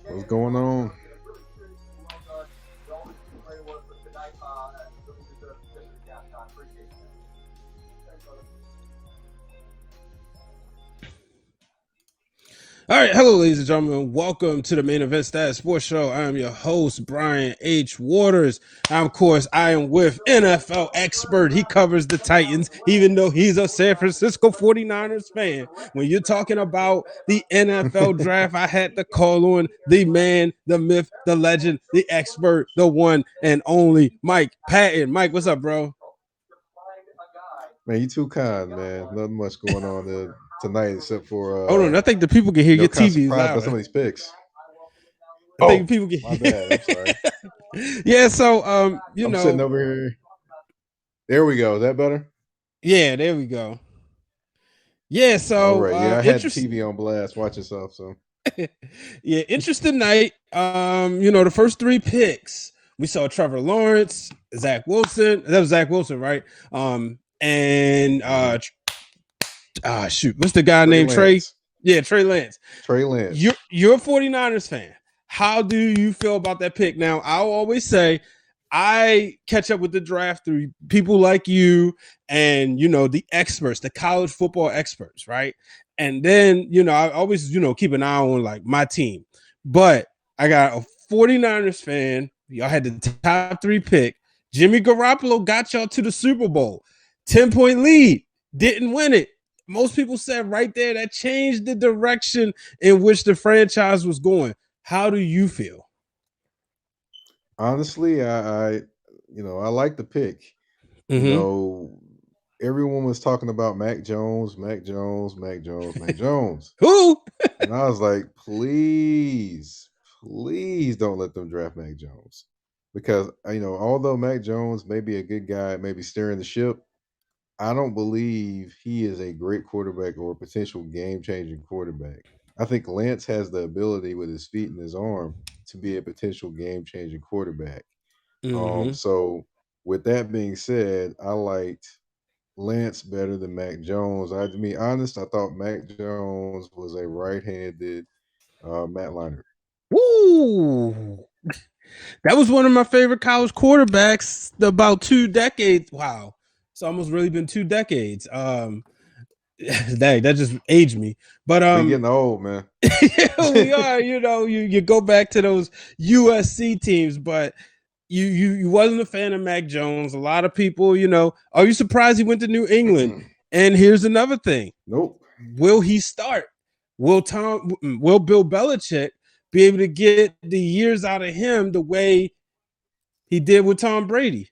What's going on? All right, hello, ladies and gentlemen. Welcome to the Main Event Stats Sports Show. I am your host, Brian H. Waters. Of course, I am with NFL expert. He covers the Titans, even though he's a San Francisco 49ers fan. When you're talking about the NFL draft, I had to call on the man, the myth, the legend, the expert, the one and only Mike Patton. Mike, what's up, bro? Man, you too kind, man. Nothing much going on tonight except Hold for on, I think the people can hear your kind of TV surprised by some louder. of these picks. I think people can. My bad. I'm sorry. Yeah, so I'm sitting over here. There we go. Is that better? yeah, there we go. Yeah, All so right. Yeah, I had the TV on blast. Watch yourself. So yeah, interesting night. The first three picks, we saw Trevor Lawrence, Zach Wilson. That was Zach Wilson, right? And shoot, what's the guy Trey named Trey? Lance. Yeah, Trey Lance. Trey Lance. You're a 49ers fan. How do you feel about that pick? Now, I'll always say I catch up with the draft through people like you and the experts, the college football experts, right? And then, I always, keep an eye on like my team. But I got a 49ers fan. Y'all had the top three pick. Jimmy Garoppolo got y'all to the Super Bowl. 10-point lead. Didn't win it. Most people said right there that changed the direction in which the franchise was going. How do you feel? Honestly, I like the pick. You Mm-hmm. know, everyone was talking about Mac Jones, Mac Jones, Mac Jones, Mac Jones. Who? And I was like, please, please don't let them draft Mac Jones. Because, although Mac Jones may be a good guy, maybe steering the ship, I don't believe he is a great quarterback or a potential game changing quarterback. I think Lance has the ability with his feet and his arm to be a potential game changing quarterback. Mm-hmm. So with that being said, I liked Lance better than Mac Jones. To be honest, I thought Mac Jones was a right-handed Matt Leinart. Woo! That was one of my favorite college quarterbacks about 2 decades. Wow. It's almost really been 2 decades. Dang, that just aged me. But We getting old, man. we are, you go back to those USC teams, but you wasn't a fan of Mac Jones. A lot of people, are you surprised he went to New England? And here's another thing. Nope. Will he start? Will Bill Belichick be able to get the years out of him the way he did with Tom Brady?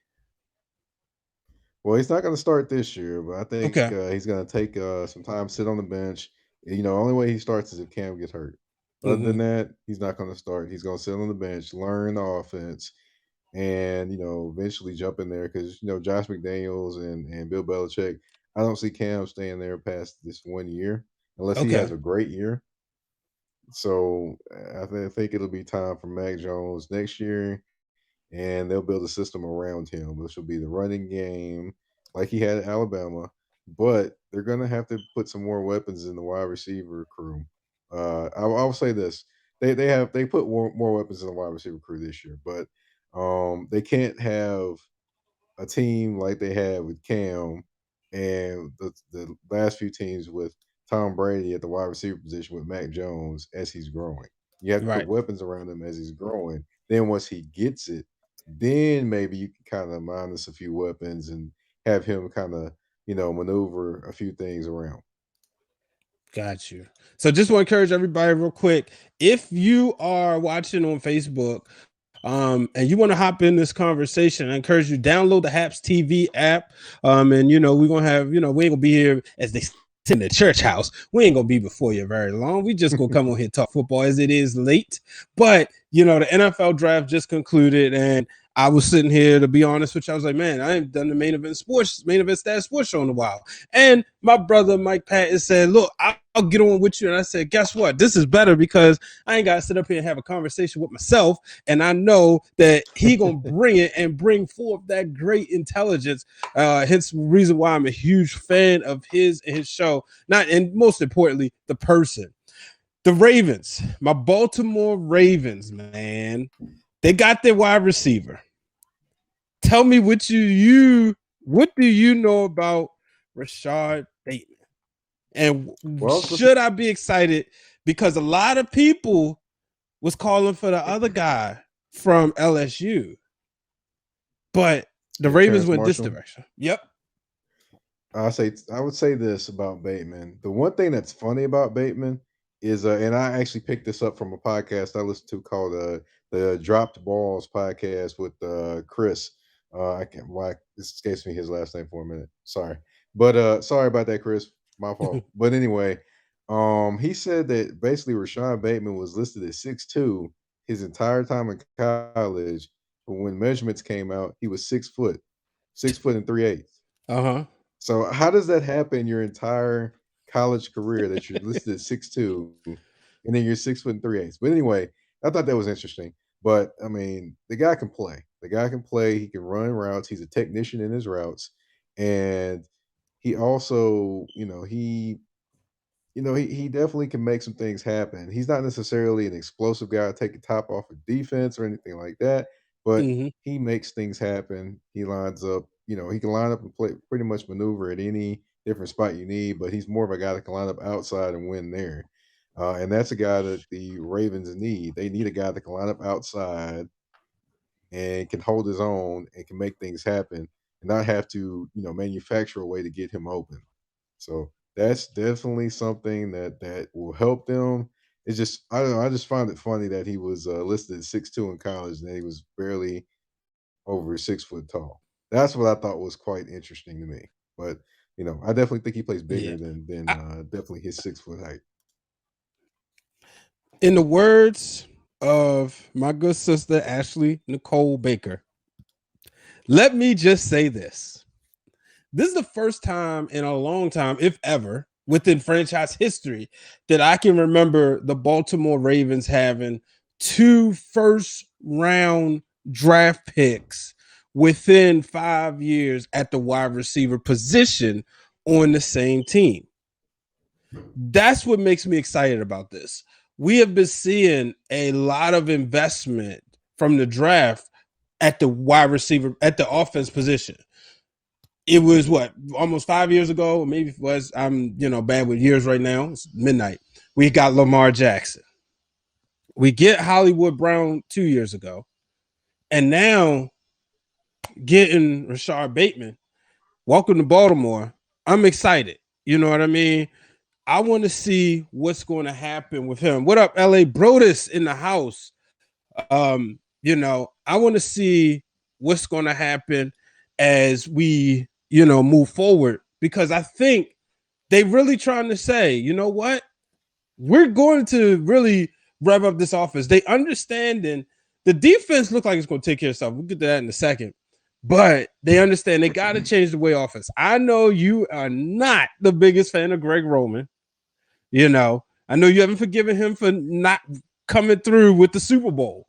Well, he's not going to start this year, but I think Okay. he's going to take some time, sit on the bench. Only way he starts is if Cam gets hurt. Other than Mm-hmm. that, he's not going to start. He's going to sit on the bench, learn the offense, and eventually jump in there because Josh McDaniels and Bill Belichick. I don't see Cam staying there past this 1 year unless he has Okay. a great year. So I think it'll be time for Mac Jones next year, and they'll build a system around him, which will be the running game, like he had at Alabama. But they're gonna have to put some more weapons in the wide receiver crew. I'll say this: they put more weapons in the wide receiver crew this year, but they can't have a team like they had with Cam and the last few teams with Tom Brady at the wide receiver position with Mac Jones as he's growing. You have to put Right. weapons around him as he's growing. Then once he gets it, then maybe you can kind of minus a few weapons and have him kind of, maneuver a few things around. Got you. So just want to encourage everybody real quick. If you are watching on Facebook, and you want to hop in this conversation, I encourage you download the Haps TV app. And we're gonna have, we ain't gonna be here as they in the church house. We ain't gonna be before you very long. We just gonna come on here and talk football as it is late. But the NFL draft just concluded, and I was sitting here to be honest with you. I was like, man, I ain't done the main event stats sports show in a while. And my brother Mike Patton said, look, I'll get on with you. And I said, guess what? This is better because I ain't gotta sit up here and have a conversation with myself. And I know that he gonna bring it and bring forth that great intelligence. Hence the reason why I'm a huge fan of his and his show. Not and most importantly, the person. The Ravens, my Baltimore Ravens, man, they got their wide receiver. Tell me what what do you know about Rashard Bateman? And Well, should I be excited? Because a lot of people was calling for the other guy from LSU, but the Ravens Terrence went this Marshall. direction. Yep. I would say this about Bateman. The one thing that's funny about Bateman is, and I actually picked this up from a podcast I listened to called the Dropped Balls podcast with Chris. I can't why this escapes me his last name for a minute. Sorry, but sorry about that, Chris. My fault. But anyway, he said that basically Rashawn Bateman was listed at 6'2" his entire time in college, but when measurements came out, he was 6 foot, 6 foot and 3/8. Uh-huh. So how does that happen your entire college career that you're listed at 6'2" and then you're 6 foot and 3/8? But anyway, I thought that was interesting. But I mean, the guy can play. The guy can play. He can run routes. He's a technician in his routes, and he also, he definitely can make some things happen. He's not necessarily an explosive guy, take the top off of defense or anything like that, but Mm-hmm. he makes things happen. He lines up, he can line up and play pretty much maneuver at any different spot you need, but he's more of a guy that can line up outside and win there. And that's a guy that the Ravens need. They need a guy that can line up outside and can hold his own and can make things happen and not have to, manufacture a way to get him open. So that's definitely something that will help them. It's just I don't know. I just find it funny that he was listed at 6'2" in college and that he was barely over 6 foot tall. That's what I thought was quite interesting to me. But I definitely think he plays Yeah. bigger than I, definitely his 6 foot height. in the words of my good sister Ashley Nicole Baker, let me just say this. This is the first time in a long time, if ever, within franchise history, that I can remember the Baltimore Ravens having 2 first-round draft picks within 5 years at the wide receiver position on the same team. That's what makes me excited about this. We have been seeing a lot of investment from the draft at the wide receiver, at the offense position. It was what, almost 5 years ago, maybe it was. I'm bad with years right now. It's midnight. We got Lamar Jackson. We get Hollywood Brown 2 years ago, and now getting Rashard Bateman. Welcome to Baltimore. I'm excited. You know what I mean? I want to see what's going to happen with him. What up, LA Brodus in the house? I want to see what's going to happen as we, move forward, because I think they really trying to say, you know what? We're going to really rev up this offense. They understanding the defense look like it's going to take care of stuff. We'll get to that in a second. But they understand they got to change the way offense. I know you are not the biggest fan of Greg Roman. I know you haven't forgiven him for not coming through with the Super Bowl.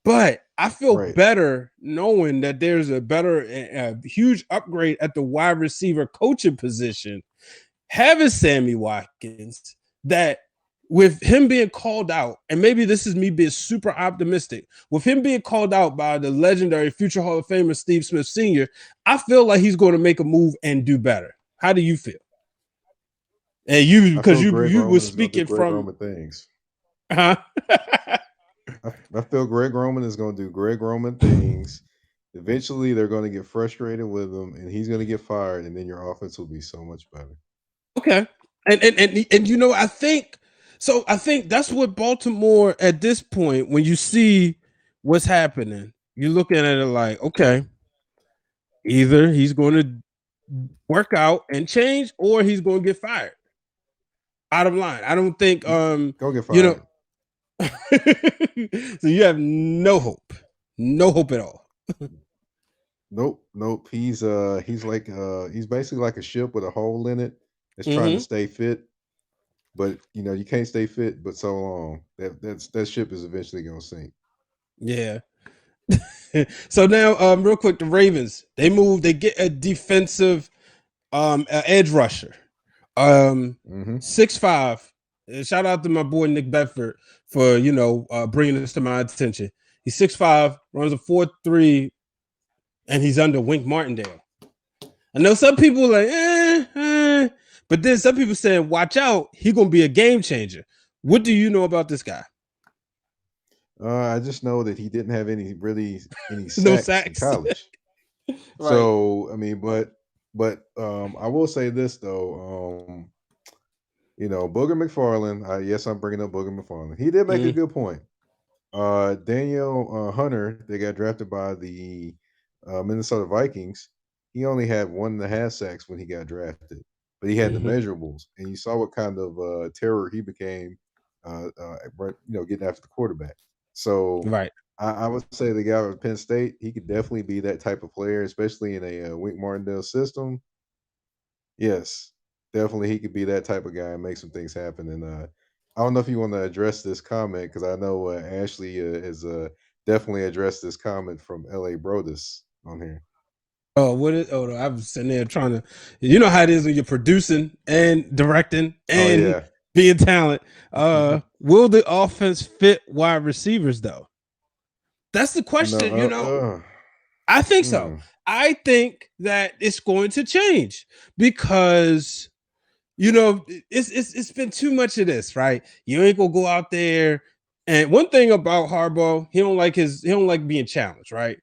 But I feel Right. better knowing that there's a huge upgrade at the wide receiver coaching position. Having Sammy Watkins, that with him being called out, and maybe this is me being super optimistic, with him being called out by the legendary future Hall of Famer Steve Smith Sr., I feel like he's going to make a move and do better. How do you feel? And you, I because feel you Greg you were Roman is going to do speaking Greg from, Roman things. huh? I feel Greg Roman is going to do Greg Roman things. Eventually, they're going to get frustrated with him, and he's going to get fired, and then your offense will be so much better. Okay. And I think so. I think that's what Baltimore at this point, when you see what's happening, you're looking at it like, okay, either he's going to work out and change, or he's going to get fired. Bottom line, I don't think Go get you know. fired. So you have no hope at all. Nope, nope. He's basically like a ship with a hole in it that's trying to Mm-hmm. stay fit, but you can't stay fit but so long. That ship is eventually gonna sink. Yeah. So now, real quick, the Ravens, they get a defensive edge rusher. Um Hmm. 6'5", Shout out to my boy Nick Bedford for bringing this to my attention. He's 6'5", runs a 4.3, and he's under Wink Martindale. I know some people are like, but then some people saying, watch out, he's gonna be a game changer. What do you know about this guy? I just know that he didn't have any No sacks in sacks. college. Right. So I mean, but I will say this though. Booger McFarland. Yes, I'm bringing up Booger McFarland. He did make a Mm-hmm. good point. Daniel Hunter, they got drafted by the Minnesota Vikings. He only had 1.5 sacks when he got drafted, but he had the Mm-hmm. measurables, and you saw what kind of terror he became. Getting after the quarterback. So Right. I would say the guy with Penn State, he could definitely be that type of player, especially in a Wink Martindale system. Yes, definitely he could be that type of guy and make some things happen. And I don't know if you want to address this comment because I know Ashley has definitely addressed this comment from L.A. Brodus on here. Oh, what is? Oh, I was sitting there trying to. You know how it is when you're producing and directing Oh and yeah. being talent. Will the offense fit wide receivers though? That's the no. question. I think so. Mm, I think that it's going to change because it's been too much of this, right? You ain't gonna go out there. And one thing about Harbaugh, he don't like being challenged, right?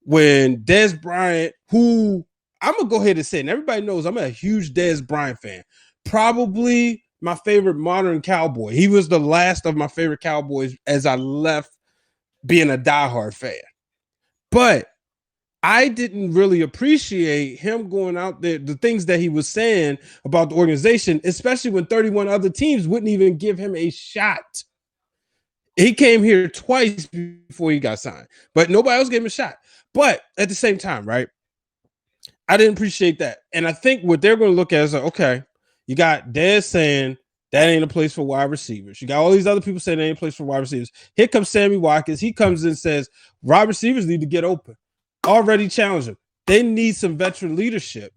When Dez Bryant, who I'm gonna go ahead and say, and everybody knows I'm a huge Dez Bryant fan, probably my favorite modern Cowboy. He was the last of my favorite Cowboys as I left being a diehard fan. But I didn't really appreciate him going out there, the things that he was saying about the organization, especially when 31 other teams wouldn't even give him a shot. He came here twice before he got signed, but nobody else gave him a shot. But at the same time, right? I didn't appreciate that. And I think what they're going to look at is like, okay, you got Dez saying that ain't a place for wide receivers. You got all these other people saying that ain't a place for wide receivers. Here comes Sammy Watkins. He comes in and says, wide receivers need to get open. Already challenge them. They need some veteran leadership.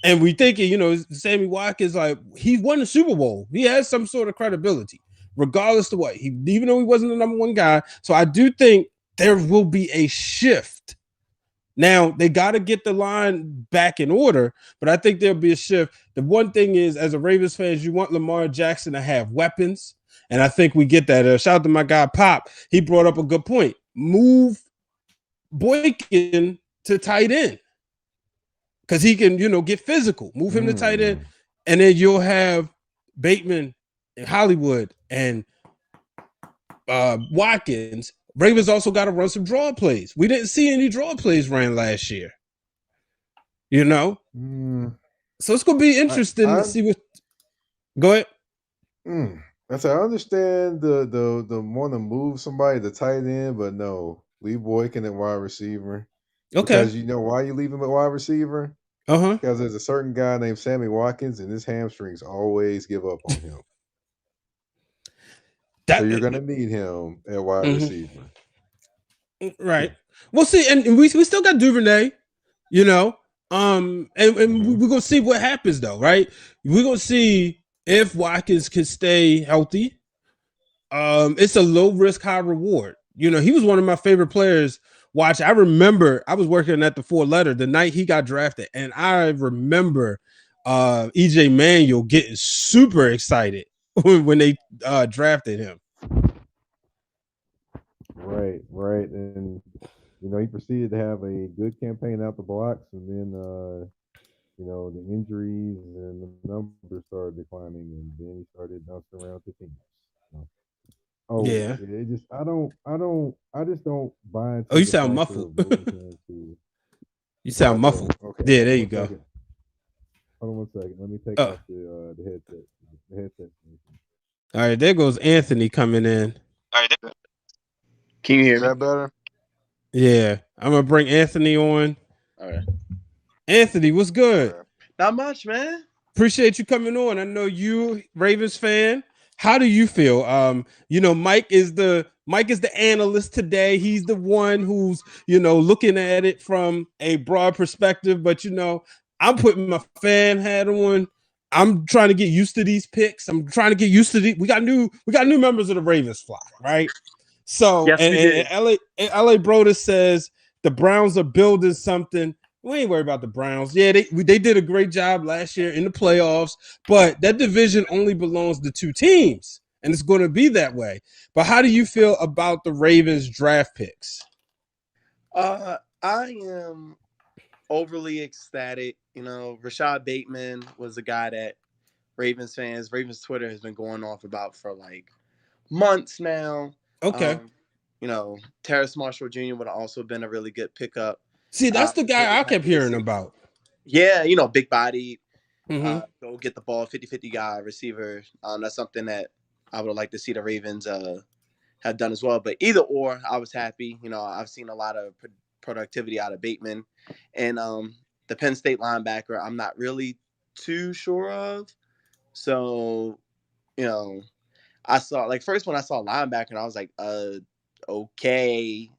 And we thinking, Sammy Watkins, like, he won the Super Bowl. He has some sort of credibility, regardless of what. Even though he wasn't the number one guy. So I do think there will be a shift. Now, they got to get the line back in order, but I think there'll be a shift. The one thing is, as a Ravens fans, you want Lamar Jackson to have weapons, and I think we get that. Shout out to my guy, Pop. He brought up a good point. Move Boykin to tight end because he can, get physical. Move him to tight end, mm. and then you'll have Bateman and Hollywood and Watkins. Ravens also got to run some draw plays. We didn't see any draw plays ran last year. Mm. So it's going to be interesting to see what. Go ahead. I understand the want to move somebody to tight end, but no, leave Boykin at wide receiver. Okay. Because you know why you leave him at wide receiver? Uh-huh. Because there's a certain guy named Sammy Watkins, and his hamstrings always give up on him. So you're gonna need him at wide receiver. Right. Well, see, and we still got Duvernay, and we're gonna see what happens though, right? We're gonna see if Watkins can stay healthy. It's a low risk, high reward. He was one of my favorite players. I remember I was working at the Four Letter the night he got drafted, and I remember EJ Manuel getting super excited when they drafted him. Right, and he proceeded to have a good campaign out the blocks, and then the injuries and the numbers started declining, and then he started bouncing around to teams. Yeah. It just I just don't buy into Oh, you the sound factor muffled. of moving him to You sound muffled. Okay, Yeah, hold there on you one go. second. Hold on 1 second. Let me take Oh, off the headset. The headset. all right. There goes Anthony coming in. Can you hear me? Is that better? Yeah, I'm gonna bring Anthony on. All right. Anthony, what's good? Okay. Not much, man. Appreciate you coming on. I know you Ravens fan. How do you feel? Mike is the analyst today. He's the one who's looking at it from a broad perspective. But I'm putting my fan hat on. I'm trying to get used to these picks. I'm trying to get used to we got new members of the Ravens flock, right? So Yes, we did. and LA Brodus says the Browns are building something. We ain't worried about the Browns. Yeah, they did a great job last year in the playoffs, but that division only belongs to two teams, and it's going to be that way. But how do you feel about the Ravens draft picks? I am overly ecstatic. You know, Rashad Bateman was a guy that Ravens Twitter has been going off about for like months now. Okay. You know, Terrace Marshall Jr. would have also been a really good pickup. See, that's the guy I kept hearing about. Yeah, you know, big body, Mm-hmm. go get the ball, 50-50 guy, receiver. That's something that I would like to see the Ravens have done as well. But either or, I was happy. You know, I've seen a lot of productivity out of Bateman. And the Penn State linebacker, I'm not really too sure of. So, you know, I saw, like, first when I saw linebacker, I was like, okay.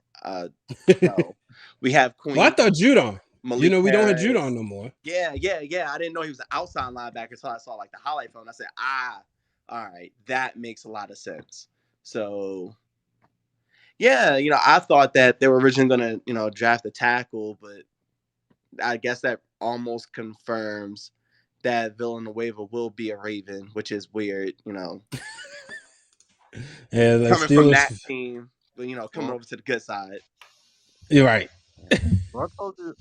No. We have Queen. Well, I thought Judon. Malik you know, we Harris. don't have Judon no more. Yeah. I didn't know he was an outside linebacker until I saw, like, the highlight film. I said, all right, that makes a lot of sense. So, yeah, you know, I thought that they were originally going to, you know, draft a tackle, but I guess that almost confirms that Villanueva will be a Raven, which is weird, you know. Yeah, like coming from that team, but, you know, coming over to the good side. You're right. Well,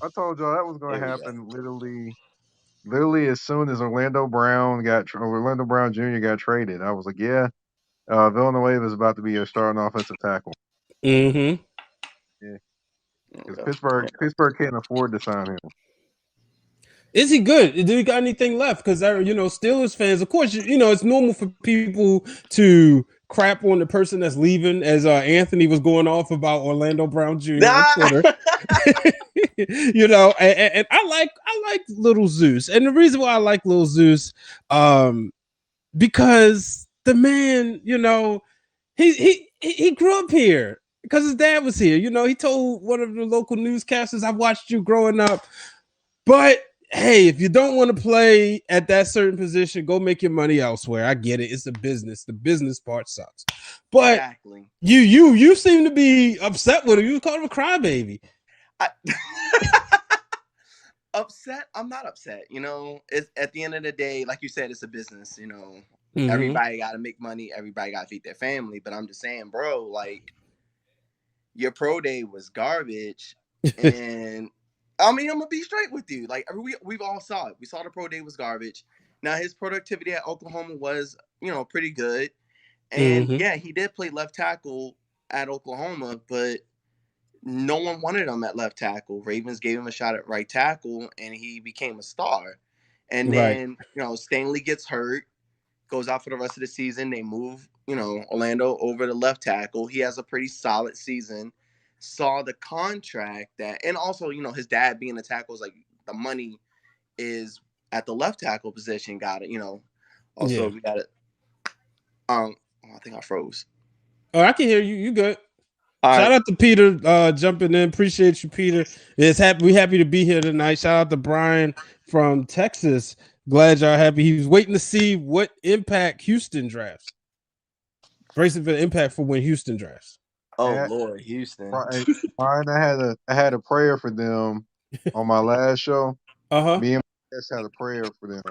I told y'all that was going to happen literally as soon as Orlando Brown Jr. got traded. I was like, yeah, Villanueva is about to be a starting offensive tackle. Mm-hmm. Yeah, because Pittsburgh can't afford to sign him. Is he good? Do you got anything left? Because you know, Steelers fans, of course, you know, it's normal for people to crap on the person that's leaving, as Anthony was going off about Orlando Brown Jr. on Twitter. You know, and I like Little Zeus, and the reason why I like Little Zeus, because the man, you know, he grew up here because his dad was here. You know, he told one of the local newscasters, "I watched you growing up, but." Hey, if you don't want to play at that certain position, go make your money elsewhere. I get it. It's a business. The business part sucks. But exactly. you seem to be upset with him. You called him a crybaby. Upset? I'm not upset. You know, it's at the end of the day, like you said, it's a business. You know, Mm-hmm. Everybody got to make money. Everybody got to feed their family. But I'm just saying, bro, like, your pro day was garbage. And I mean, I'm gonna be straight with you. Like, we've all saw it. We saw the pro day was garbage. Now his productivity at Oklahoma was, you know, pretty good. And yeah, he did play left tackle at Oklahoma, but no one wanted him at left tackle. Ravens gave him a shot at right tackle, and he became a star. And then, you know, Stanley gets hurt, goes out for the rest of the season. They move, you know, Orlando over to left tackle. He has a pretty solid season. Saw the contract and also, you know, his dad being a tackle is like the money is at the left tackle position. Got it, you know. Also, we got it. I think I froze. Oh, I can hear you. You good? All Shout right. out to Peter jumping in. Appreciate you, Peter. We happy to be here tonight. Shout out to Brian from Texas. Glad y'all happy. He was waiting to see what impact Houston drafts. Bracing for the impact for when Houston drafts. Oh Lord, Houston. Brian, I had a prayer for them on my last show. Me and my guest had a prayer for them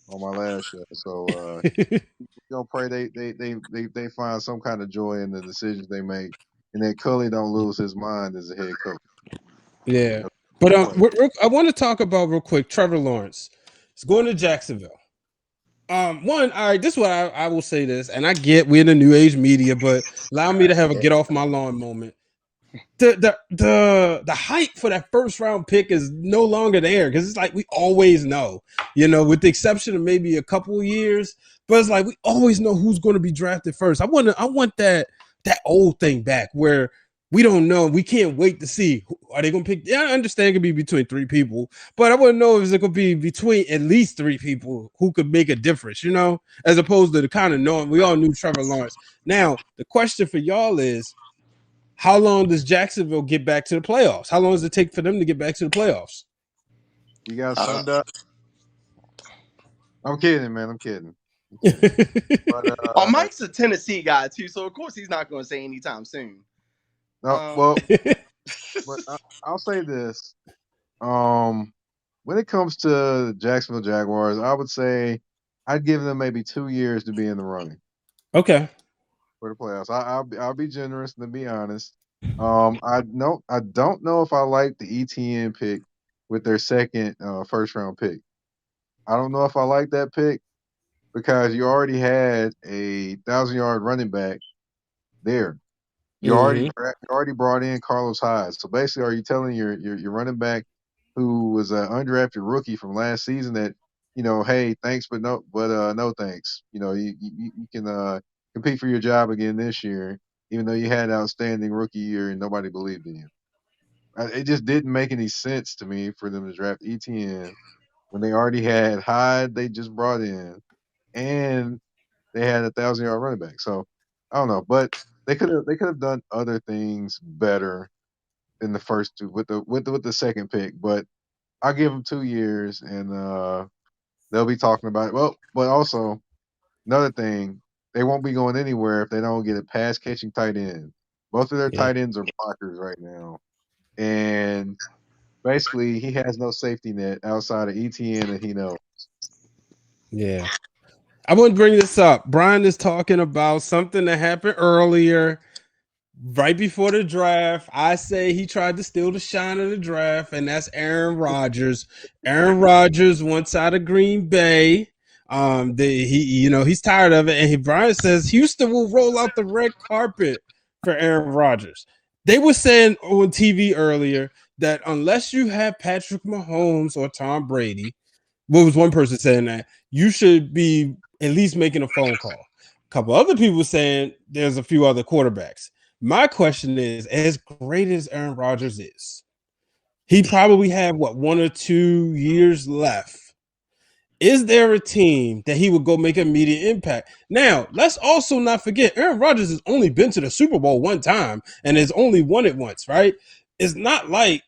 on my last show. So you know, pray they find some kind of joy in the decisions they make, and that Cully don't lose his mind as a head coach. Yeah, but I want to talk about real quick. Trevor Lawrence is going to Jacksonville. All right, this is what I will say this, and I get we're in the new age media, but allow me to have a get off my lawn moment. The hype for that first round pick is no longer there because it's like we always know, you know, with the exception of maybe a couple of years, but it's like we always know who's going to be drafted first. I want that old thing back where we don't know. We can't wait to see. Are they going to pick? Yeah, I understand it could be between three people, but I want to know if it could be between at least three people who could make a difference, you know, as opposed to the kind of knowing we all knew Trevor Lawrence. Now, the question for y'all is, how long does Jacksonville get back to the playoffs? How long does it take for them to get back to the playoffs? You got Sunday. I'm kidding, man. I'm kidding. But Oh, Mike's a Tennessee guy too, so of course he's not going to say anytime soon. no, well, but I'll say this. When it comes to Jacksonville Jaguars, I would say I'd give them maybe 2 years to be in the running Okay. for the playoffs. I'll be generous and to be honest. I don't know if I like the ETN pick with their second first round pick. I don't know if I like that pick because you already had a 1,000 yard running back there. Hmm. You already brought in Carlos Hyde. So basically, are you telling your running back who was an undrafted rookie from last season that hey, thanks but no thanks. You can compete for your job again this year, even though you had an outstanding rookie year and nobody believed in you. It just didn't make any sense to me for them to draft ETN when they already had Hyde they just brought in and they had a 1,000 yard running back. So I don't know, but they could have done other things better than the first two with the second pick. But I'll give them 2 years and they'll be talking about it. Well, but also another thing, they won't be going anywhere if they don't get a pass catching tight end. Both of their Yeah. tight ends are blockers right now, and basically he has no safety net outside of ETN that he knows. Yeah. I want to bring this up. Brian is talking about something that happened earlier, right before the draft. I say he tried to steal the shine of the draft, and that's Aaron Rodgers. Aaron Rodgers wants out of Green Bay. He's tired of it, and Brian says Houston will roll out the red carpet for Aaron Rodgers. They were saying on TV earlier that unless you have Patrick Mahomes or Tom Brady, what was one person saying that you should be at least making a phone call. A couple other people saying there's a few other quarterbacks. My question is, as great as Aaron Rodgers is, he probably had 1 or 2 years left. Is there a team that he would go make an immediate impact? Now, let's also not forget Aaron Rodgers has only been to the Super Bowl one time and has only won it once, right? It's not like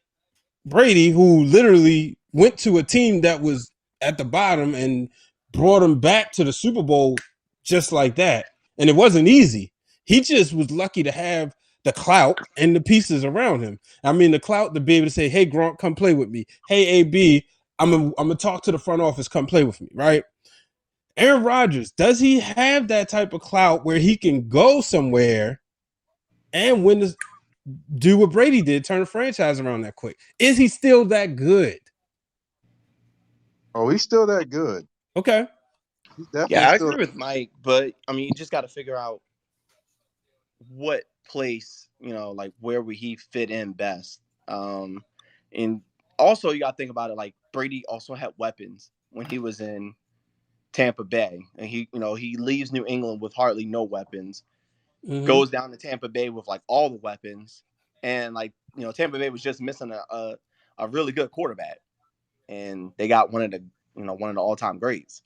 Brady, who literally went to a team that was at the bottom and brought him back to the Super Bowl just like that. And it wasn't easy. He just was lucky to have the clout and the pieces around him. I mean, the clout to be able to say, "Hey, Gronk, come play with me. Hey, AB, I'm gonna talk to the front office. Come play with me." Right? Aaron Rodgers, does he have that type of clout where he can go somewhere and win the do what Brady did, turn the franchise around that quick? Is he still that good? Oh, he's still that good. Okay. He's definitely Yeah, I still. agree with Mike, but I mean, you just got to figure out what place, like where would he fit in best. And also you got to think about it. Like Brady also had weapons when he was in Tampa Bay, and he leaves New England with hardly no weapons, goes down to Tampa Bay with like all the weapons, and Tampa Bay was just missing a really good quarterback, and they got one of the all time greats.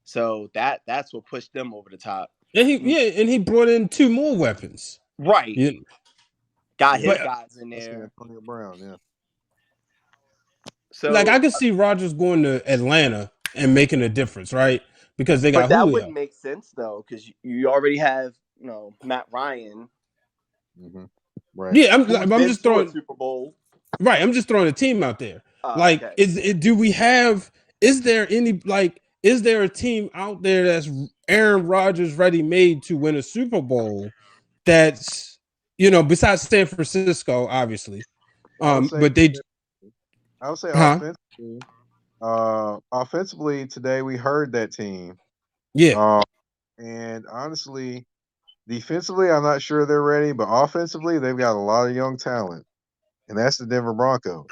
So that's what pushed them over the top. And he brought in 2 more weapons. Right. Yeah. Got his But guys in That's there. Antonio Brown, yeah. like So, I could see Rodgers going to Atlanta and making a difference, right? Because they but got that Julio. wouldn't make sense though, because you already have Matt Ryan, Hmm. Right. Yeah, who's I'm been just to a throwing Super Bowl. right. I'm just throwing a team out there. Like, Okay. do we have? Is there any like? Is there a team out there that's Aaron Rodgers ready made to win a Super Bowl? That's besides San Francisco, obviously. I would say But they, I would say huh? offensively today we heard that team. Yeah, Uh, and honestly, defensively I'm not sure they're ready, but offensively they've got a lot of young talent. And that's the Denver Broncos.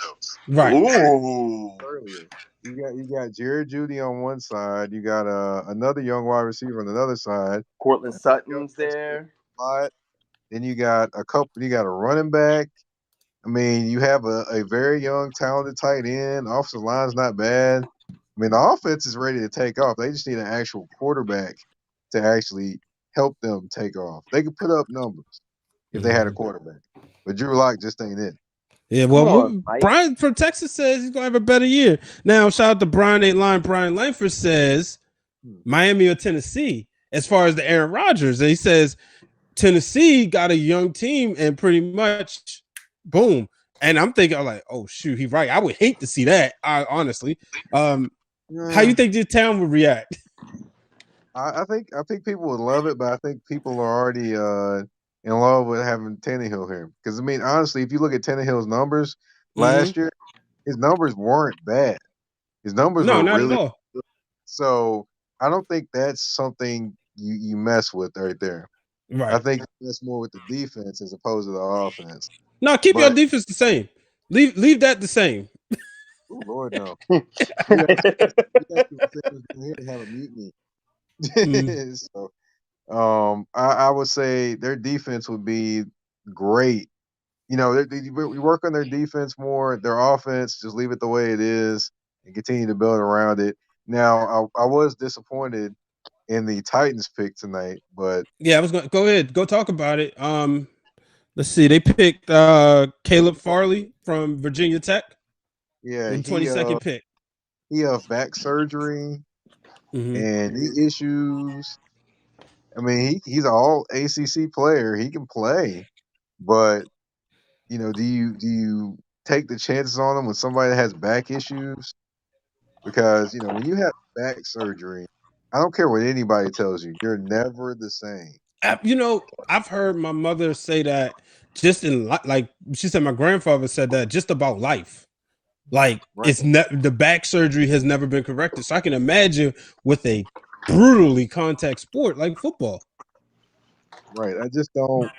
right. Ooh. Earlier. You got Jared Judy on one side, you got another young wide receiver on another side. Cortland Young Sutton's receiver there. slot. Then you got a running back. I mean, you have a very young, talented tight end. Offensive line's not bad. I mean, the offense is ready to take off. They just need an actual quarterback to actually help them take off. They could put up numbers if they had a Mhm. quarterback, but Drew Lock just ain't it. Yeah, Come well, on, Mike. Brian from Texas says he's gonna have a better year. Now, shout out to Brian Ain't Lying. Brian Langford says Miami or Tennessee, as far as the Aaron Rodgers. And he says Tennessee got a young team and pretty much boom. And I'm thinking, I'm like, oh shoot, he's right. I would hate to see that. Honestly, how you Yeah, think this town would react? I think people would love it, but I think people are already in love with having Tannehill here. Because I mean, honestly, if you look at Tannehill's numbers Mm-hmm. last year, his numbers weren't bad. His numbers No, were not at really all. good. So I don't think that's something you mess with right there. I Right. think that's more with the defense as opposed to the offense. No, keep your But defense the same. Leave that the same. oh Lord, no, we got some defenders down here to have a mutiny. Mm, So I would say their defense would be great. You know, we work on their defense more. Their offense, just leave it the way it is and continue to build around it. Now, I was disappointed in the Titans pick tonight, but yeah, I was going to go ahead, go talk about it. Let's see. They picked Caleb Farley from Virginia Tech yeah, with the 22nd pick. he have back surgery Mm-hmm. and knee issues. I mean, he's an all ACC player. He can play, but you know, do you take the chances on him with somebody that has back issues? Because you know, when you have back surgery, I don't care what anybody tells you, you're never the same. I've heard my mother say that just like she said, my grandfather said that just about life. Like Right, the back surgery has never been corrected. So I can imagine with a brutally contact sport like football. right. I just don't.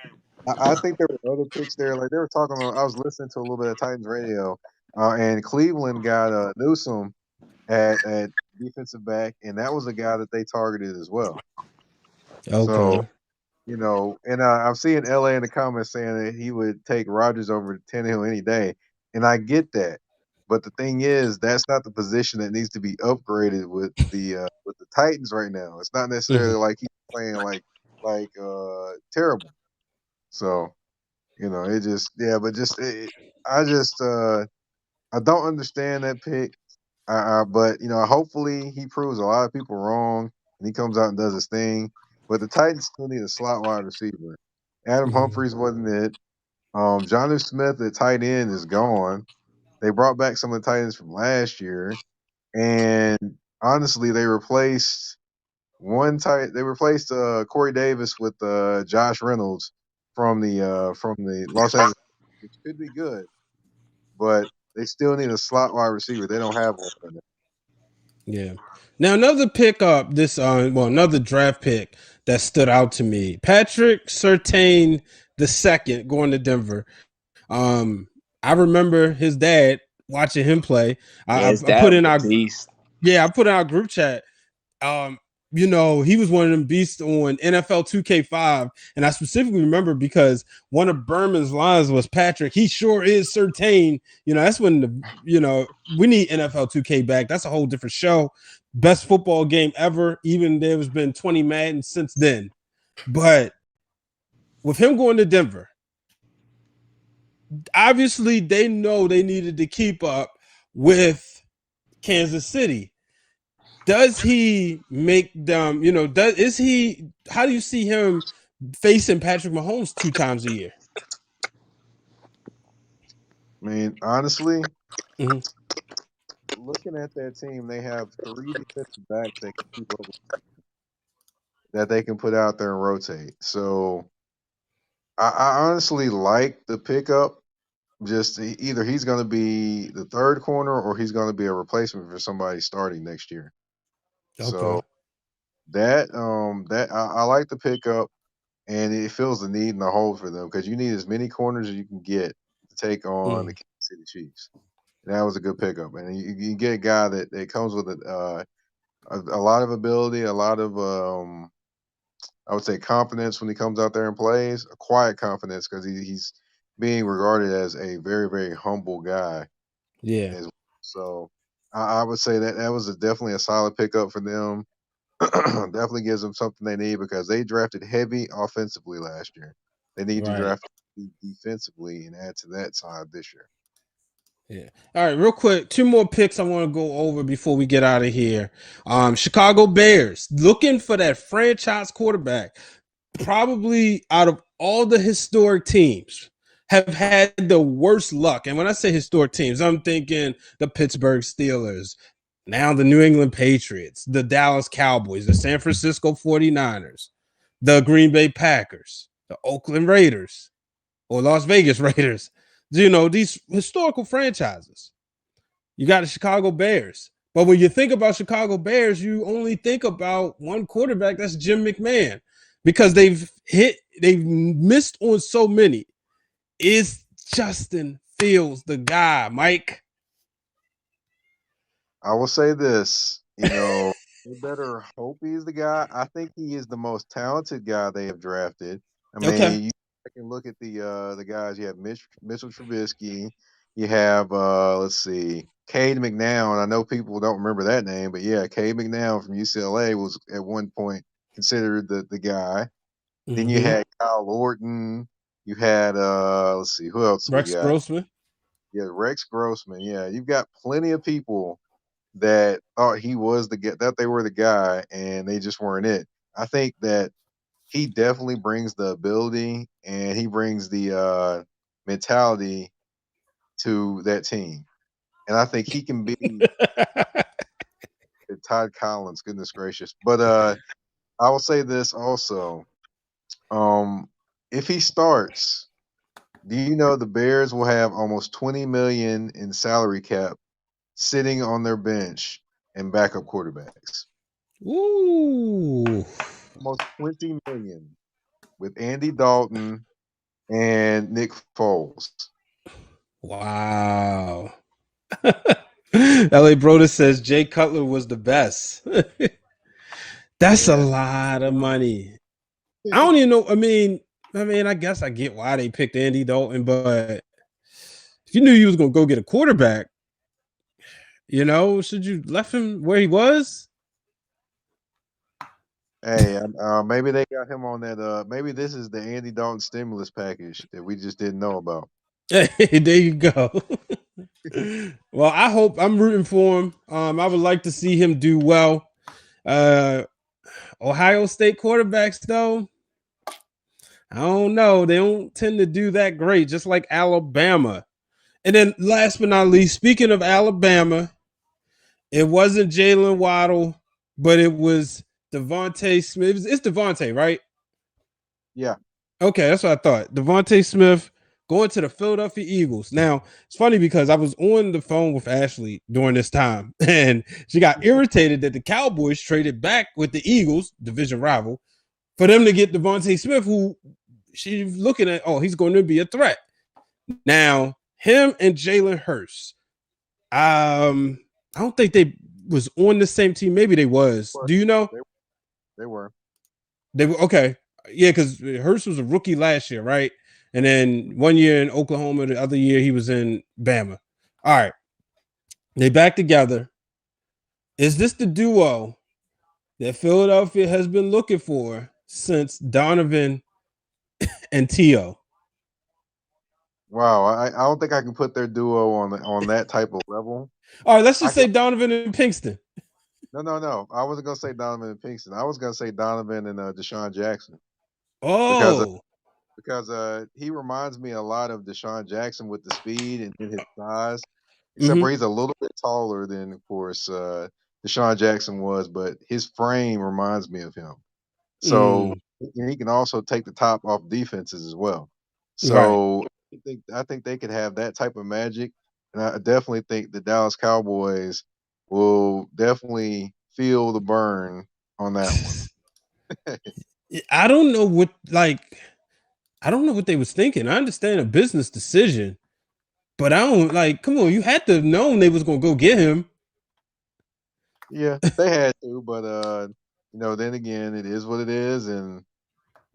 I think there were other picks there. Like they were talking on. I was listening to a little bit of Titans radio, and Cleveland got Newsome at defensive back, and that was a guy that they targeted as well. So Okay. you know, and I'm seeing LA in the comments saying that he would take Rodgers over Tannehill any day, and I get that. But the thing is, that's not the position that needs to be upgraded with the Titans right now. It's not necessarily Mm-hmm. like he's playing like terrible. So you know, it just yeah, but just I just I don't understand that pick. But you know, hopefully he proves a lot of people wrong and he comes out and does his thing. But the Titans still need a slot wide receiver. Adam Mm-hmm. Humphries wasn't it. Johnny Smith at tight end is gone. They brought back some of the tight ends from last year, and honestly, they replaced Corey Davis with Josh Reynolds from the Los Angeles, which could be good, but they still need a slot wide receiver. They don't have one right now. Yeah. Now another pickup, another draft pick that stood out to me. Patrick Surtain the second going to Denver. I remember his dad watching him play. Yeah, his I dad put was in a our beast. I put in our group chat. Um, he was one of them beasts on NFL 2K5, and I specifically remember because one of Berman's lines was Patrick. He sure is certain. That's when we need NFL 2K back. That's a whole different show. Best football game ever. Even there's been 20 Madden since then, but with him going to Denver, obviously they know they needed to keep up with Kansas City. Does he make them, how do you see him facing Patrick Mahomes 2 times a year? I mean, honestly, Mm-hmm. looking at that team, they have three defensive backs that can keep up that they can put out there and rotate. So I honestly like the pickup. Just either he's going to be the third corner or he's going to be a replacement for somebody starting next year. So Okay. I like the pickup, and it fills the need and the hole for them because you need as many corners as you can get to take on the Mm. Kansas City Chiefs. And that was a good pickup, and you get a guy that comes with a lot of ability, a lot of I would say confidence when he comes out there and plays, a quiet confidence because he's being regarded as a very, very humble guy Yeah. as well. So I would say that was definitely a solid pickup for them. Definitely gives them something they need because they drafted heavy offensively last year. They need to Right. draft defensively and add to that side this year. Yeah. All right, real quick, two more picks I want to go over before we get out of here. Chicago Bears looking for that franchise quarterback. Probably out of all the historic teams, have had the worst luck. And when I say historic teams, I'm thinking the Pittsburgh Steelers, now the New England Patriots, the Dallas Cowboys, the San Francisco 49ers, the Green Bay Packers, the Oakland Raiders, or Las Vegas Raiders. You know, these historical franchises. You got the Chicago Bears. But when you think about Chicago Bears, you only think about one quarterback, that's Jim McMahon, because they've missed on so many. Is Justin Fields the guy, Mike? I will say this, they better hope he's the guy. I think he is the most talented guy they have drafted. I Okay. mean, you can look at the guys. You have Mitchell Trubisky. You have let's see, Cade McNown. I know people don't remember that name, but yeah, Cade McNown from UCLA was at one point considered the guy. Then you Mm-hmm. had Kyle Orton. You had let's see, who else we Rex got? Grossman. Yeah, Rex Grossman. Yeah, you've got plenty of people that thought he was that they were the guy, and they just weren't it. I think that he definitely brings the ability and he brings the mentality to that team, and I think he can be Todd Collins. Goodness gracious! But I will say this also: um, if he starts, do you know the Bears will have almost 20 million in salary cap sitting on their bench and backup quarterbacks? Ooh. Almost 20 million with Andy Dalton and Nick Foles. Wow. LA Broder says Jay Cutler was the best. That's a Yeah. lot of money. I don't even know. I guess I get why they picked Andy Dalton, but if you knew you was gonna go get a quarterback, should you left him where he was? Hey, maybe they got him on that. Maybe this is the Andy Dalton stimulus package that we just didn't know about. Hey, there you go. Well, I'm rooting for him. I would like to see him do well. Uh, Ohio State quarterbacks, though, I don't know. They don't tend to do that great, just like Alabama. And then last but not least, speaking of Alabama, it wasn't Jalen Waddle, but it was Devontae Smith. It's Devontae, right? Yeah. Okay, that's what I thought. Devontae Smith going to the Philadelphia Eagles. Now, it's funny because I was on the phone with Ashley during this time, and she got irritated that the Cowboys traded back with the Eagles, division rival, for them to get Devontae Smith, who she's looking at, he's going to be a threat. Now, him and Jalen Hurts, I don't think they was on the same team. Maybe they was. Do you know? They, they were. They were okay. Yeah, because Hurst was a rookie last year, right? And then one year in Oklahoma, the other year he was in Bama. All right. They back together. Is this the duo that Philadelphia has been looking for since Donovan and Tio? Wow. I don't think I can put their duo on that type of level. All right, let's I just say Donovan and Pinkston. No. I wasn't gonna say Donovan and Pinkston. I was gonna say Donovan and Deshaun Jackson because Oh. he reminds me a lot of Deshaun Jackson with the speed and his size, except Mm-hmm. for he's a little bit taller than, of course, Deshaun Jackson was, but his frame reminds me of him. So Mm, and he can also take the top off defenses as well. right. So I think they could have that type of magic, and I definitely think the Dallas Cowboys will definitely feel the burn on that one. I don't know I don't know what they was thinking. I understand a business decision, but I don't come on, you had to have known they was gonna go get him. Yeah, they had to, but then again, it is what it is, and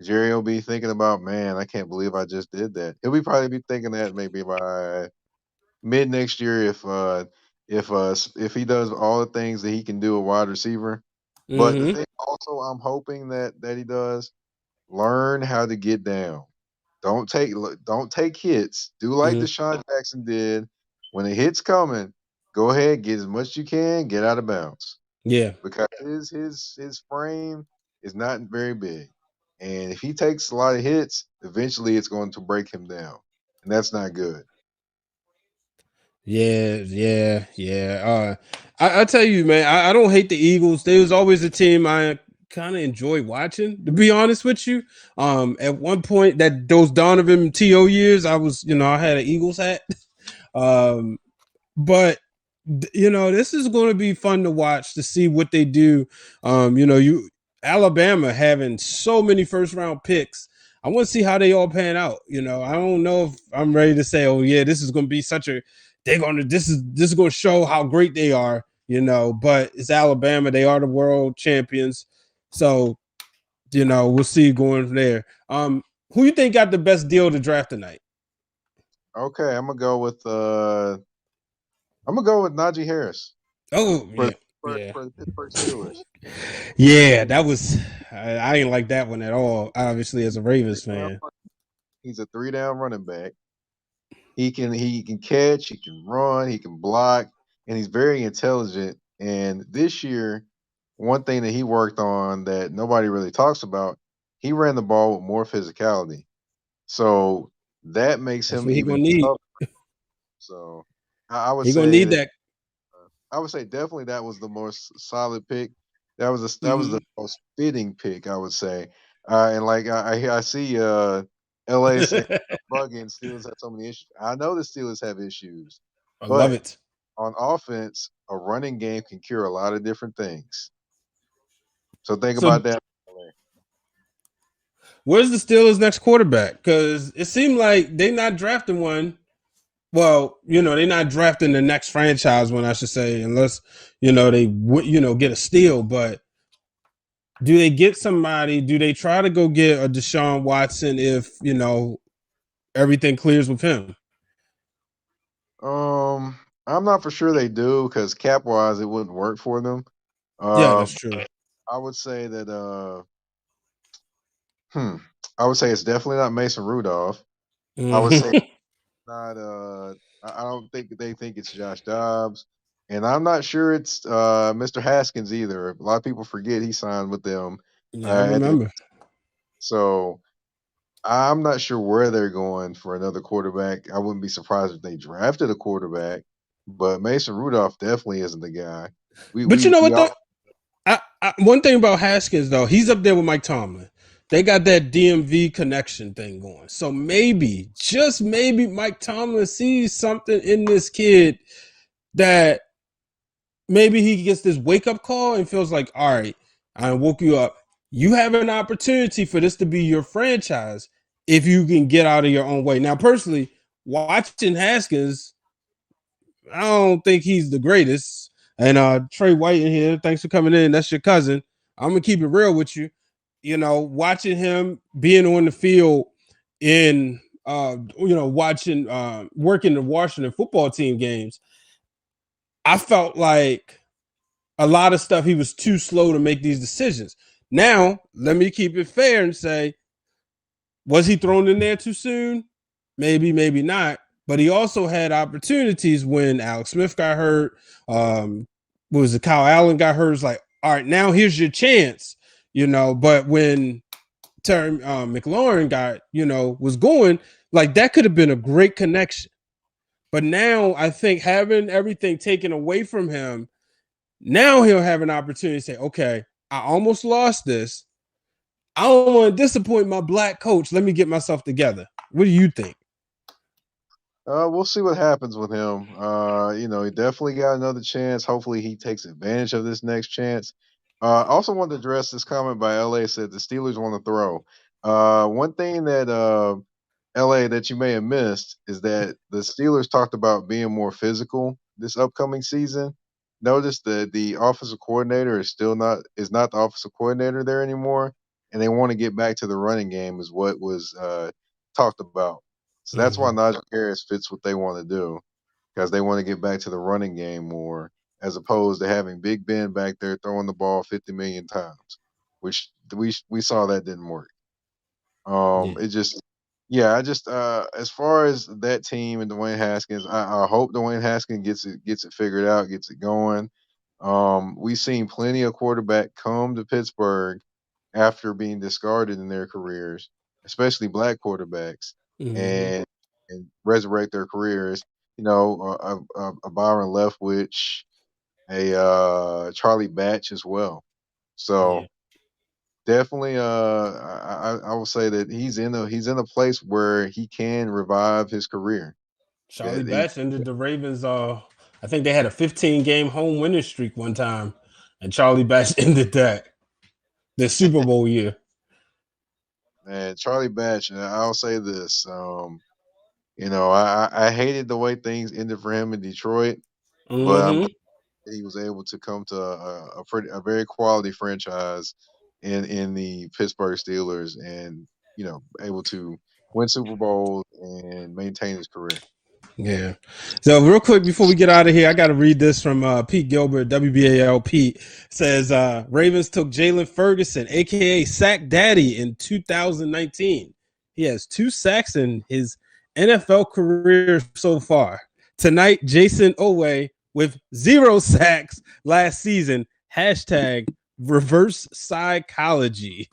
Jerry will be thinking about, man, I can't believe I just did that. He'll be probably be thinking that maybe by mid next year if he does all the things that he can do a wide receiver. But the Mm-hmm. thing also I'm hoping that he does learn how to get down. Don't take hits. Do like Mm-hmm. Deshaun Jackson did. when the hit's coming, go ahead, get as much as you can, get out of bounds Yeah. because his frame is not very big, and if he takes a lot of hits, eventually it's going to break him down, and that's not good. Yeah. I tell you, man, I don't hate the Eagles. They was always a team I kind of enjoy watching, to be honest with you. At one point, that those Donovan T.O. years, I was, I had an Eagles hat. Um, but this is going to be fun to watch to see what they do. You Alabama having so many first round picks. I want to see how they all pan out. I don't know if I'm ready to say, oh yeah, this is going to be such a this is going to show how great they are. But it's Alabama. They are the world champions. So we'll see going from there. Who you think got the best deal to draft tonight? Okay, I'm gonna go with Najee Harris Oh for yeah, yeah. for the Pittsburgh Steelers. Yeah, that was I didn't like that one at all. Obviously, as a Three Ravens down fan. He's a 3 down running back. He can catch, he can run, he can block, and he's very intelligent. And this year, one thing that he worked on that nobody really talks about, he ran the ball with more physicality. So that makes That's him what he even gonna need. tougher. So I would He gonna say need that that. I would say definitely that was the most solid pick. That was the Mhm. most fitting pick, I would say. And like I see LA saying bugging Steelers have so many issues. I know the Steelers have issues, I love but it. on offense, a running game can cure a lot of different things. So think So, about that. where's the Steelers' next quarterback? Because it seemed like they not drafting one. Well, they're not drafting the next franchise one, I should say, unless they get a steal. But do they get somebody? Do they try to go get a Deshaun Watson if everything clears with him? I'm not for sure they do because cap wise it wouldn't work for them. Yeah, Uh, that's true. I would say that hmm, I would say it's definitely not Mason Rudolph. I would say Mhm. not I don't think they think it's Josh Dobbs. And I'm not sure it's Mr. Haskins either. A lot of people forget he signed with them Yeah, I at the remember. so I'm not sure where they're going for another quarterback. I wouldn't be surprised if they drafted a quarterback, but Mason Rudolph definitely isn't the guy. We But we you know we what all though? One thing about Haskins though, he's up there with Mike Tomlin. They got that DMV connection thing going. So maybe, just maybe, Mike Tomlin sees something in this kid that maybe he gets this wake up call and feels like, all right, I woke you up. You have an opportunity for this to be your franchise if you can get out of your own way. Now, personally, watching Haskins, I don't think he's the greatest. And Trey White in here, thanks for coming in. That's your cousin. I'm gonna keep it real with you. Watching him being on the field in watching working the Washington football team games, I felt like a lot of stuff he was too slow to make these decisions. Now, let me keep it fair and say, was he thrown in there too soon? Maybe, maybe not. But he also had opportunities when Alex Smith got hurt. What was it? Kyle Allen got hurt. It's like, all right, now here's your chance. But when Terry McLaurin was going, like that could have been a great connection. But now I think having everything taken away from him, now he'll have an opportunity to say, okay, I almost lost this. I don't want to disappoint my black coach. Let me get myself together. What do you think? we'll see what happens with him. He definitely got another chance. Hopefully, he takes advantage of this next chance. I also wanted to address this comment by LA said the Steelers want to throw. One thing that LA that you may have missed is that the Steelers talked about being more physical this upcoming season. Notice that the offensive coordinator is not the offensive coordinator there anymore, and they want to get back to the running game is what was talked about. So that's why Mhm. Najee Harris fits what they want to do because they want to get back to the running game more as opposed to having Big Ben back there throwing the ball 50 million times, which we saw that didn't work. Yeah. It just Yeah, I just as far as that team and Dwayne Haskins, I hope Dwayne Haskins gets it figured out, gets it going. We've seen plenty of quarterback come to Pittsburgh after being discarded in their careers, especially black quarterbacks, Mhm. and resurrect their careers. You know, a Byron Leftwich, a Charlie Batch as well. Yeah. So definitely, I will say that he's in a place where he can revive his career. Charlie That he, Batch ended the Ravens. I think they had a 15-game home winning streak one time, and Charlie Batch ended that the Super Bowl year. man, Charlie Batch. I'll say this. I hated the way things ended for him in Detroit, but I'm glad Hmm. that he was able to come to a very quality franchise in the Pittsburgh Steelers, and able to win Super Bowls and maintain his career. Yeah. So real quick before we get out of here, I got to read this from Pete Gilbert, WBAL. Pete says Ravens took Jalen Ferguson, aka Sack Daddy, in 2019. He has 2 sacks in his NFL career so far. Tonight, Jason Owe with 0 sacks last season. Hashtag reverse psychology.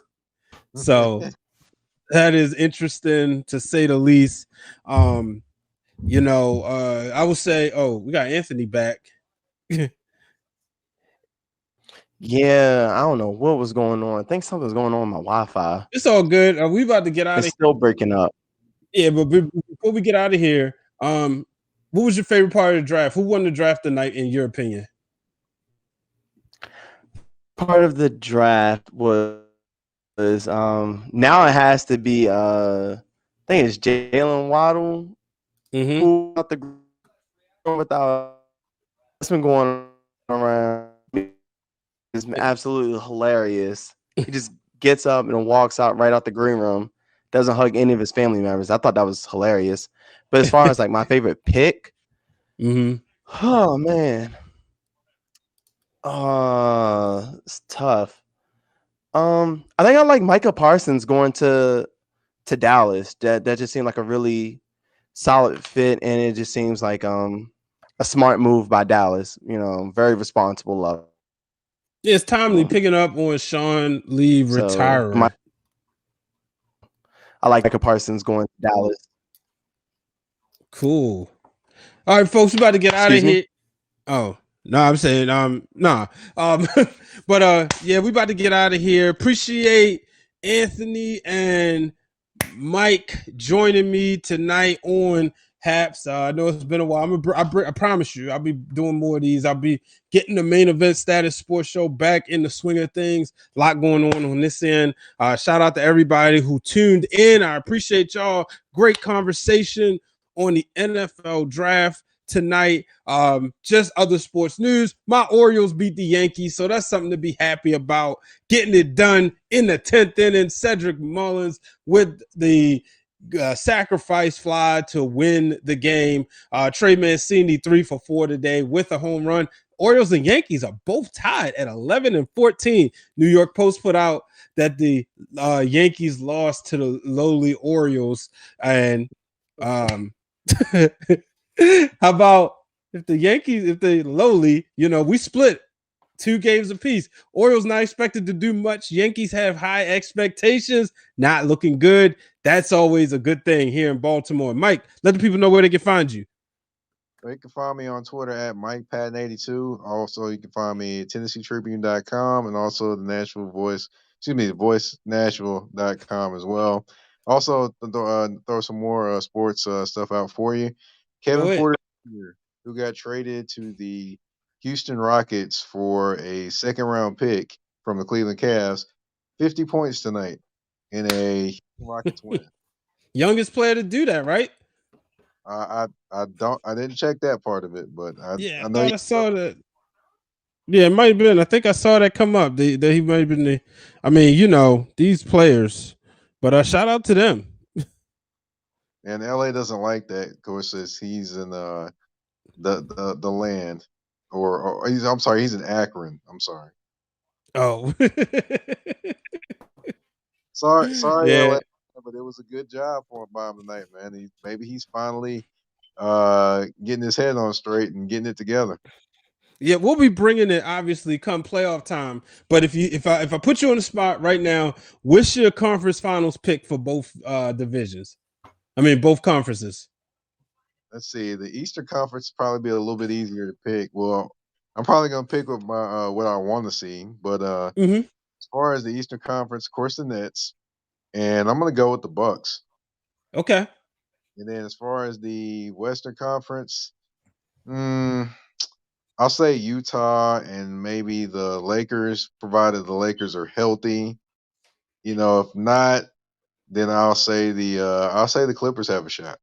So that is interesting to say the least. I would say, oh, we got Anthony back. Yeah, I don't know what was going on. I think something's going on with my Wi-Fi. It's all good. We about to get out It's of still breaking up. here. Yeah, but before we get out of here, what was your favorite part of the draft? Who won the draft tonight, in your opinion? Part of the draft was now it has to be I think it's Jalen Waddle Mm-hmm. who out the ground without that's been going around. It's absolutely hilarious. He just gets up and walks out right out the green room. Doesn't hug any of his family members. I thought that was hilarious. But as far as like my favorite pick, Mm-hmm. oh man, it's tough. I think I like Micah Parsons going to Dallas. That just seemed like a really solid fit, and it just seems like a smart move by Dallas. Very responsible of Yeah, it's timely them. picking up on Sean Lee So retiring. I like Micah Parsons going to Dallas. Cool. All right, folks, we about to get out of Excuse me. here. Oh, no, I'm saying nah. But yeah, we about to get out of here. Appreciate Anthony and Mike joining me tonight on Haps. I know it's been a while. I promise you, I'll be doing more of these. I'll be getting the main event status sports show back in the swing of things. A lot going on this end. Shout out to everybody who tuned in. I appreciate y'all. Great conversation on the NFL draft tonight. Just other sports news. My Orioles beat the Yankees, so that's something to be happy about. Getting it done in the 10th inning. Cedric Mullins with the sacrifice fly to win the game. Trey Mancini 3 for 4 today with a home run. Orioles and Yankees are both tied at 11 and 14. New York Post put out that the Yankees lost to the lowly Orioles, and how about if the lowly, we split 2 games apiece. Orioles not expected to do much. Yankees have high expectations, not looking good. That's always a good thing here in Baltimore. Mike, let the people know where they can find you. You can find me on Twitter at MikePatton82. Also, you can find me at TennesseeTribune.com and also the Nashville Voice, excuse me, the VoiceNashville.com as well. Also, throw some more sports stuff out for you. Go Kevin ahead. Porter Jr., who got traded to the Houston Rockets for a second round pick from the Cleveland Cavs, 50 points tonight in a Houston Rockets win. Youngest player to do that, right? I didn't check that part of it, but Yeah, I I know thought I saw that. Yeah, it might have been. I think I saw that come up. That he might have been the. I mean, these players, but shout out to them. and LA doesn't like that. Of course, since he's in the land, or I'm sorry, he's in Akron. I'm sorry, Oh, sorry, yeah. LA, but it was a good job for him by him tonight, man. Maybe he's finally getting his head on straight and getting it together. Yeah, we'll be bringing it obviously come playoff time. But if I put you on the spot right now, what's your conference finals pick for both divisions? I mean, both conferences. Let's see. The Eastern Conference probably be a little bit easier to pick. Well, I'm probably gonna pick with my what I want to see, but Mm-hmm. as far as the Eastern Conference, of course, the Nets, and I'm gonna go with the Bucks. Okay. And then as far as the Western Conference, mm, I'll say Utah and maybe the Lakers, provided the Lakers are healthy. If not, then I'll say the Clippers have a shot.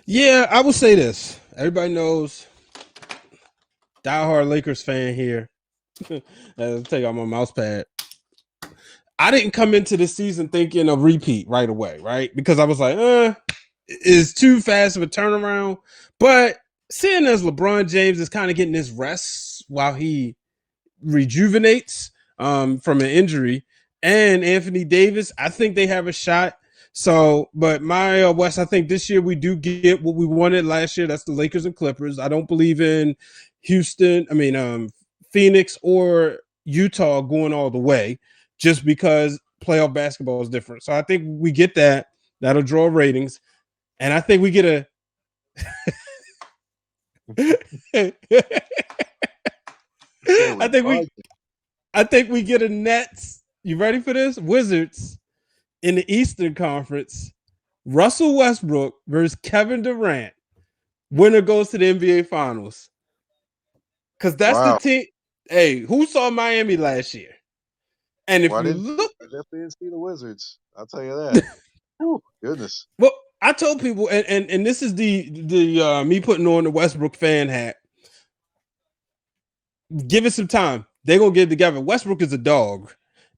Yeah, I will say this. Everybody knows, diehard Lakers fan here. I'll take out my mouse pad. I didn't come into the season thinking of repeat right away, right? Because I was like, it's too fast of a turnaround. But seeing as LeBron James is kind of getting his rest while he rejuvenates from an injury, and Anthony Davis, I think they have a shot. So, but my West, I think this year we do get what we wanted last year. That's the Lakers and Clippers. I don't believe in Houston. I mean, Phoenix or Utah going all the way, just because playoff basketball is different. So I think we get that. That'll draw ratings, and I think we get a. I think we I think we get a Nets. You ready for this? Wizards in the Eastern Conference. Russell Westbrook versus Kevin Durant. Winner goes to the NBA Finals. Because that's the Wow. team. Hey, who saw Miami last year? And if Well, you look, I definitely didn't see the Wizards. I'll tell you that. Whew, goodness. well, I told people, and this is the me putting on the Westbrook fan hat. Give it some time. They're gonna get it together. Westbrook is a dog.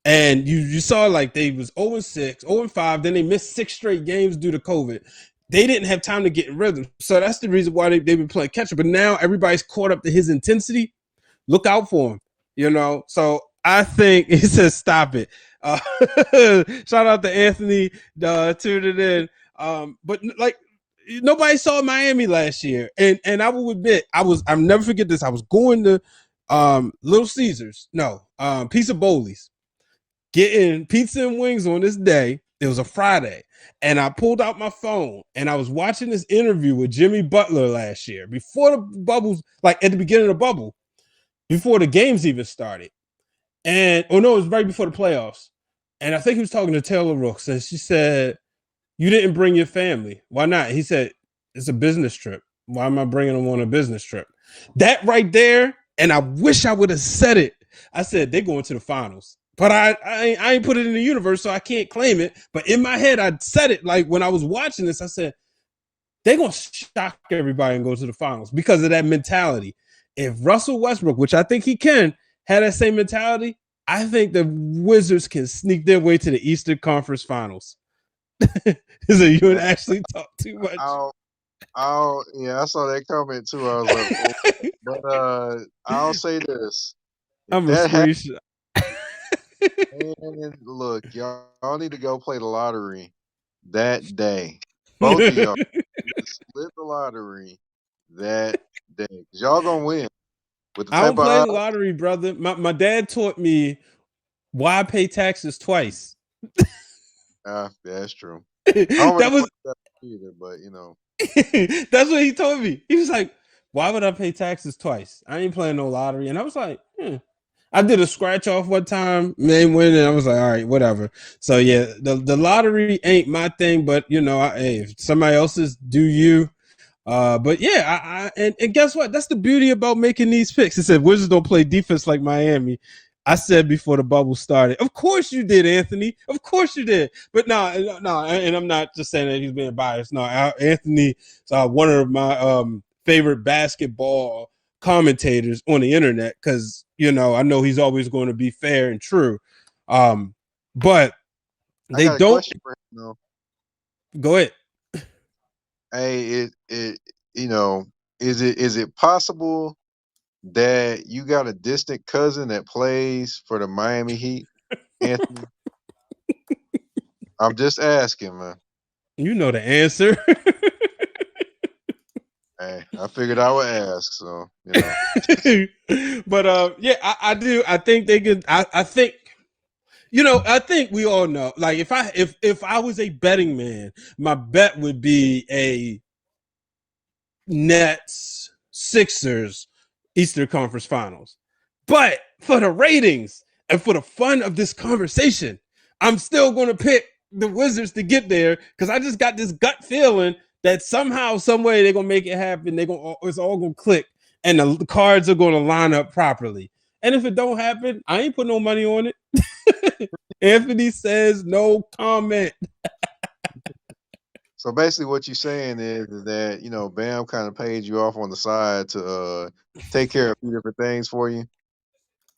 And you saw like they was 0-6, 0-5, then they missed 6 straight games due to COVID. They didn't have time to get in rhythm. So that's the reason why they've been playing catch up. But now everybody's caught up to his intensity. Look out for him, So I think he says stop it. Shout out to Anthony tuning in. But like nobody saw Miami last year. And I will admit, I'll never forget this. I was going to Little Caesars. No, Pizza Bowlies, getting pizza and wings on this day. It was a Friday, and I pulled out my phone and I was watching this interview with Jimmy Butler last year before the bubbles, like at the beginning of the bubble, before the games even started. And no, it was right before the playoffs. And I think he was talking to Taylor Rooks, and she said, "You didn't bring your family. Why not?" He said, "It's a business trip. Why am I bringing them on a business trip?" That right there, and I wish I would have said it. I said they're going to the finals, but I ain't put it in the universe, so I can't claim it. But in my head, I said it like when I was watching this. I said they're gonna shock everybody and go to the finals because of that mentality. If Russell Westbrook, which I think he can, had that same mentality, I think the Wizards can sneak their way to the Eastern Conference Finals. So you would actually talk too much. Yeah, I saw that comment too. I was like, oh. But I'll say this: if I'm a that happens, screenshot. and look, y'all need to go play the lottery that day. Both of y'all split the lottery that day. 'Cause y'all gonna win with the I type don't of play the odds. lottery, brother. My dad taught me why pay taxes twice. Yeah, that's true. I don't That really was play that either, but you know. that's what he told me. He was like, "Why would I pay taxes twice? I ain't playing no lottery." And I was like, I did a scratch off one time, man win, and I was like, all right, whatever. So yeah, the lottery ain't my thing, but hey, if somebody else's, do you. But yeah, and guess what? That's the beauty about making these picks. It said Wizards don't play defense like Miami. I said before the bubble started. Of course you did, Anthony. Of course you did. But no, and I'm not just saying that he's being biased. No, Anthony is one of my favorite basketball commentators on the internet because I know he's always going to be fair and true. But I they got a don't question for him though. go ahead. Hey, it is it possible that you got a distant cousin that plays for the Miami Heat, Anthony? I'm just asking, man. You know the answer. Hey, I figured I would ask, so you know. But yeah, I do. I think they could. I think I think we all know. Like if I was a betting man, my bet would be a Nets Sixers Eastern Conference Finals. But for the ratings and for the fun of this conversation, I'm still going to pick the Wizards to get there because I just got this gut feeling that somehow, some way, they're gonna make it happen. It's all gonna click, and the cards are gonna line up properly. And if it don't happen, I ain't put no money on it. Anthony says no comment. So basically, what you're saying is that Bam kind of paid you off on the side to take care of a few different things for you.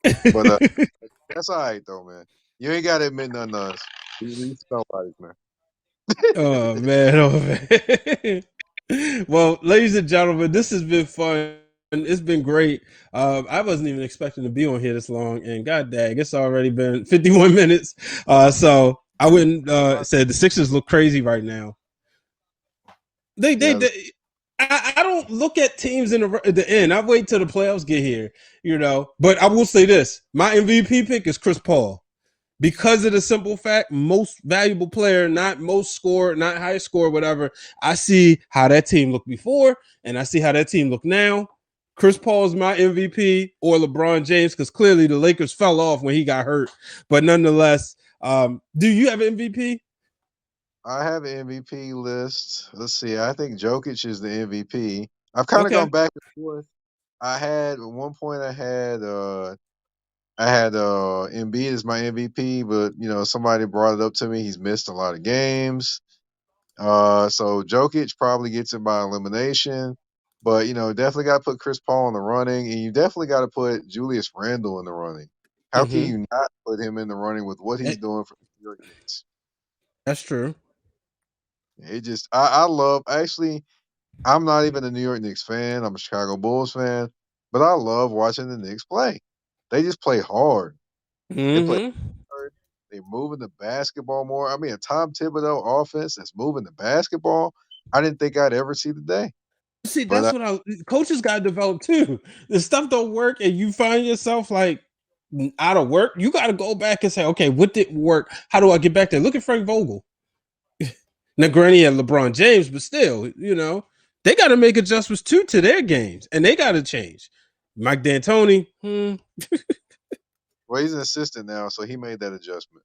But that's all right though, man. You ain't got to admit nothing to us. We somebody's man. Oh man. Well, ladies and gentlemen, this has been fun. It's been great. I wasn't even expecting to be on here this long, and god dang, it's already been 51 minutes. So I wouldn't say the Sixers look crazy right now. They I don't look at teams in the end. I wait till the playoffs get here, But I will say this: my MVP pick is Chris Paul. Because of the simple fact, most valuable player, not most score, not highest score, whatever. I see how that team looked before, and I see how that team look now. Chris Paul is my MVP or LeBron James, because clearly the Lakers fell off when he got hurt. But nonetheless, do you have an MVP? I have an MVP list. Let's see. I think Jokic is the MVP. I've kind of gone back and forth. At one point I had Embiid as my MVP, but somebody brought it up to me. He's missed a lot of games. So Jokic probably gets it by elimination. But definitely got to put Chris Paul in the running, and you definitely got to put Julius Randle in the running. How can you not put him in the running with what he's doing for the New York Knicks? That's true. I love, actually, I'm not even a New York Knicks fan. I'm a Chicago Bulls fan, but I love watching the Knicks play. They just play hard. They play hard. They're moving the basketball more. I mean, a Tom Thibodeau offense that's moving the basketball, I didn't think I'd ever see the day. See, that's what coaches got to develop too. The stuff don't work, and you find yourself like out of work. You got to go back and say, okay, what didn't work? How do I get back there? Look at Frank Vogel. Now, granted, and LeBron James, but still, they got to make adjustments too to their games, and they got to change. Mike D'Antoni. Well, he's an assistant now, so he made that adjustment.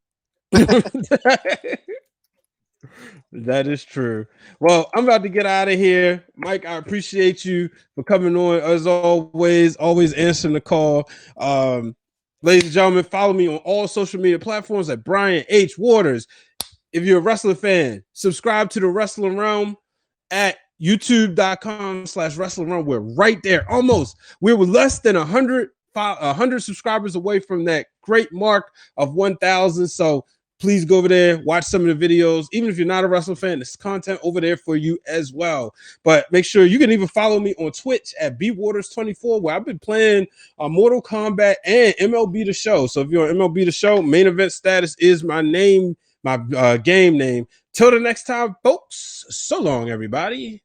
That is true. Well, I'm about to get out of here. Mike, I appreciate you for coming on as always answering the call. Ladies and gentlemen, follow me on all social media platforms at Brian H. Waters. If you're a wrestling fan, subscribe to the Wrestling Realm at youtube.com/Wrestling Realm. We're right there. Almost. We were less than 100 subscribers away from that great mark of 1,000. So please go over there, watch some of the videos. Even if you're not a wrestling fan, there's content over there for you as well. But make sure you can even follow me on Twitch at BWaters24, where I've been playing Mortal Kombat and MLB The Show. So if you're on MLB The Show, main event status is my name, my game name. Till the next time, folks, so long, everybody.